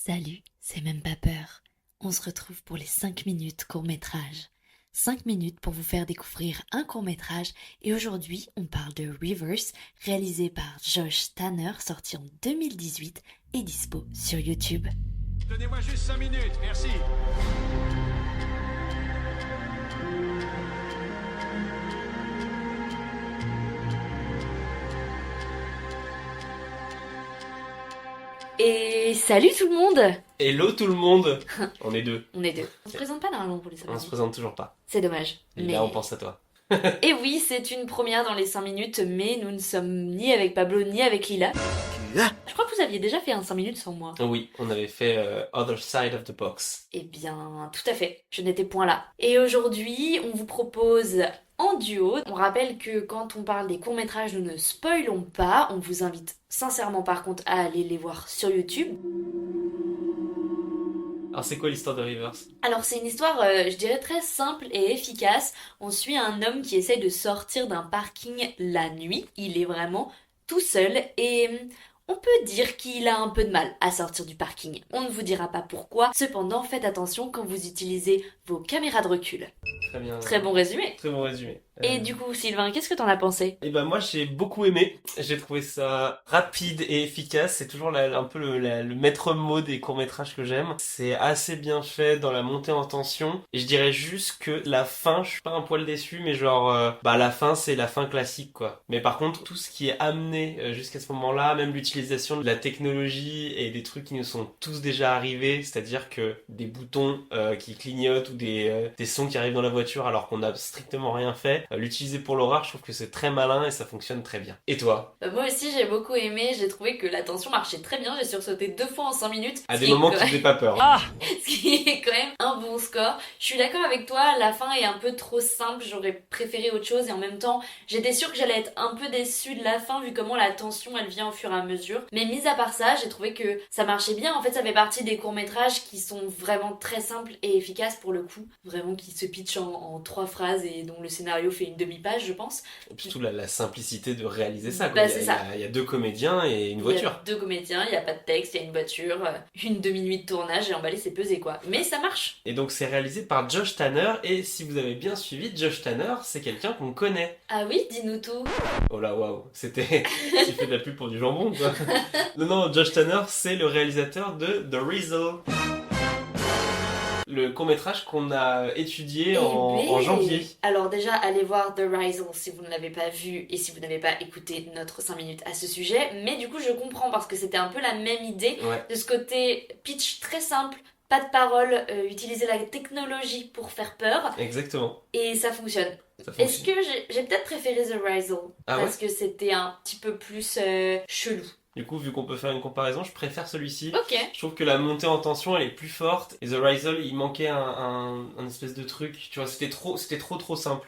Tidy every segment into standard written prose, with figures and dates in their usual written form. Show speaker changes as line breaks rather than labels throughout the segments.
Salut, c'est même pas peur. On se retrouve pour les 5 minutes court-métrage. 5 minutes pour vous faire découvrir un court-métrage et aujourd'hui on parle de Reverse, réalisé par Josh Tanner, sorti en 2018 et dispo sur YouTube.
Donnez-moi juste 5 minutes, merci.
Et salut tout le monde.
Hello tout le monde. On est deux.
On est deux. On se présente pas normalement pour les 5
On se
minutes.
présente toujours pas.
C'est dommage.
Et là on pense à toi.
Et oui, c'est une première dans les 5 minutes, mais nous ne sommes ni avec Pablo ni avec Lila. Je crois que vous aviez déjà fait un 5 minutes sans moi.
Oui, on avait fait Other Side of the Box.
Eh bien, tout à fait, je n'étais point là. Et aujourd'hui, on vous propose en duo. On rappelle que quand on parle des courts-métrages, nous ne spoilons pas. On vous invite sincèrement par contre à aller les voir sur YouTube.
Alors c'est quoi l'histoire de Rivers?
Alors c'est une histoire, je dirais, très simple et efficace. On suit un homme qui essaye de sortir d'un parking la nuit. Il est vraiment tout seul et on peut dire qu'il a un peu de mal à sortir du parking. On ne vous dira pas pourquoi. Cependant, faites attention quand vous utilisez vos caméras de recul.
Très bien.
Très bon résumé.
Très bon résumé.
Et du coup, Sylvain, qu'est-ce que t'en as pensé?
Et ben moi j'ai beaucoup aimé. J'ai trouvé ça rapide et efficace. C'est toujours un peu le maître mot des courts-métrages que j'aime. C'est assez bien fait dans la montée en tension. Et je dirais juste que la fin, je suis pas un poil déçu, mais genre la fin c'est la fin classique quoi. Mais par contre tout ce qui est amené jusqu'à ce moment-là, même l'utilisation de la technologie et des trucs qui nous sont tous déjà arrivés, c'est-à-dire que des boutons qui clignotent ou des sons qui arrivent dans la voiture alors qu'on n'a strictement rien fait. L'utiliser pour l'horreur, je trouve que c'est très malin et ça fonctionne très bien. Et toi?
Moi aussi, j'ai beaucoup aimé. J'ai trouvé que la tension marchait très bien. J'ai sursauté 2 fois en 5 minutes.
À
ce
des
qui est
moments
quand
qui
même-
faisaient pas peur.
Ce qui est quand même un bon score. Je suis d'accord avec toi, la fin est un peu trop simple. J'aurais préféré autre chose et en même temps, j'étais sûre que j'allais être un peu déçue de la fin vu comment la tension elle vient au fur et à mesure. Mais mis à part ça, j'ai trouvé que ça marchait bien. En fait, ça fait partie des courts-métrages qui sont vraiment très simples et efficaces pour le coup. Vraiment qui se pitchent en 3 phrases et dont le scénario fait une demi-page, je pense.
Et puis surtout la simplicité de réaliser ça.
Bah,
Quoi.
c'est ça.
Il y a 2 comédiens et une
Il y
voiture.
a 2 comédiens, il n'y a pas de texte, il y a une voiture, une demi-nuit de tournage et emballé c'est pesé quoi. Mais ça marche.
Et donc c'est réalisé par Josh Tanner et si vous avez bien suivi, Josh Tanner c'est quelqu'un qu'on connaît.
Ah oui, dis-nous tout.
Oh là waouh, c'était... tu fais de la pub pour du jambon quoi. Non, Josh Tanner c'est le réalisateur de The Rizzle. Le court-métrage qu'on a étudié en janvier.
Alors déjà, allez voir The Rizzle si vous ne l'avez pas vu et si vous n'avez pas écouté notre 5 minutes à ce sujet. Mais du coup, je comprends parce que c'était un peu la même idée
Ouais.
de ce côté pitch très simple, pas de parole, utiliser la technologie pour faire peur
Exactement.
et ça fonctionne.
Ça
Est-ce
fonctionne.
que j'ai peut-être préféré The Rizzle
Ah
parce que c'était un petit peu plus chelou.
Du coup, vu qu'on peut faire une comparaison, je préfère celui-ci.
Ok.
Je trouve que la montée en tension elle est plus forte et The Rizzle il manquait un espèce de truc, tu vois, c'était trop simple.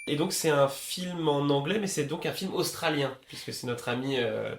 Et donc c'est un film en anglais mais c'est donc un film australien puisque c'est notre ami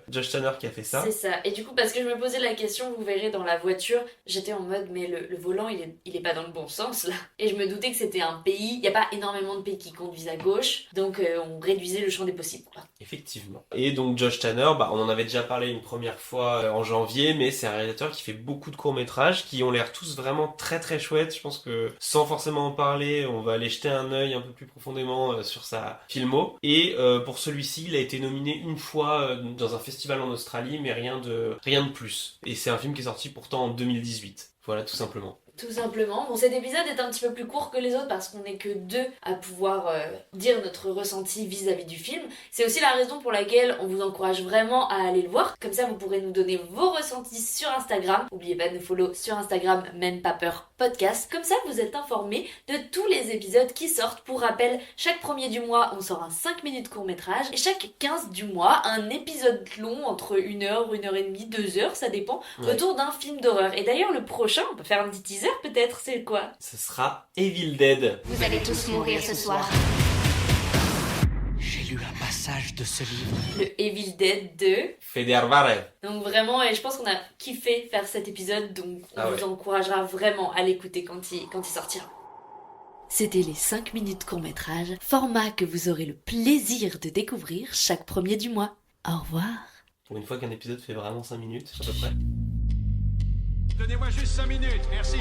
Josh Tanner qui a fait ça.
C'est ça. Et du coup, parce que je me posais la question, vous verrez dans la voiture, j'étais en mode, mais le volant, il est pas dans le bon sens là. Et je me doutais que c'était un pays, il n'y a pas énormément de pays qui conduisent à gauche, donc on réduisait le champ des possibles quoi.
Effectivement. Et donc Josh Tanner, on en avait déjà parlé une première fois en janvier, mais c'est un réalisateur qui fait beaucoup de courts-métrages qui ont l'air tous vraiment très chouettes. Je pense que sans forcément en parler, on va aller jeter un œil un peu plus profondément sur sa filmo. Et pour celui-ci, il a été nominé une fois dans un festival en Australie, mais rien de plus. Et c'est un film qui est sorti pourtant en 2018. Voilà, tout simplement.
Tout simplement. Bon, cet épisode est un petit peu plus court que les autres parce qu'on n'est que 2 à pouvoir dire notre ressenti vis-à-vis du film. C'est aussi la raison pour laquelle on vous encourage vraiment à aller le voir. Comme ça, vous pourrez nous donner vos ressentis sur Instagram. N'oubliez pas de nous follow sur Instagram, même pas peur podcast. Comme ça, vous êtes informés de tous les épisodes qui sortent. Pour rappel, chaque premier du mois, on sort un 5 minutes court-métrage. Et chaque 15 du mois, un épisode long entre 1 heure, 1 heure et demie, 2 heures, ça dépend,
Ouais.
autour d'un film d'horreur. Et d'ailleurs, le prochain, on peut faire un petit teaser peut-être, c'est quoi?
Ce sera Evil Dead.
Vous allez tous mourir ce soir.
J'ai lu un passage de ce livre.
Le Evil Dead 2.
Federvare.
Donc vraiment, et je pense qu'on a kiffé faire cet épisode, donc on
Ah
vous
ouais.
encouragera vraiment à l'écouter quand il sortira. C'était les 5 minutes court-métrage, format que vous aurez le plaisir de découvrir chaque premier du mois. Au revoir.
Pour une fois qu'un épisode fait vraiment 5 minutes, à peu près.
Donnez-moi juste 5 minutes, merci.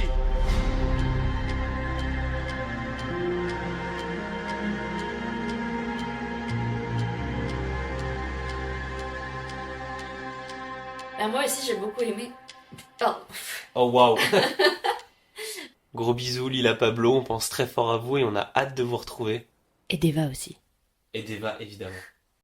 Moi aussi j'ai beaucoup aimé. Pardon.
Oh waouh. Gros bisous Lila Pablo, on pense très fort à vous et on a hâte de vous retrouver.
Et Deva aussi.
Et d'Eva évidemment.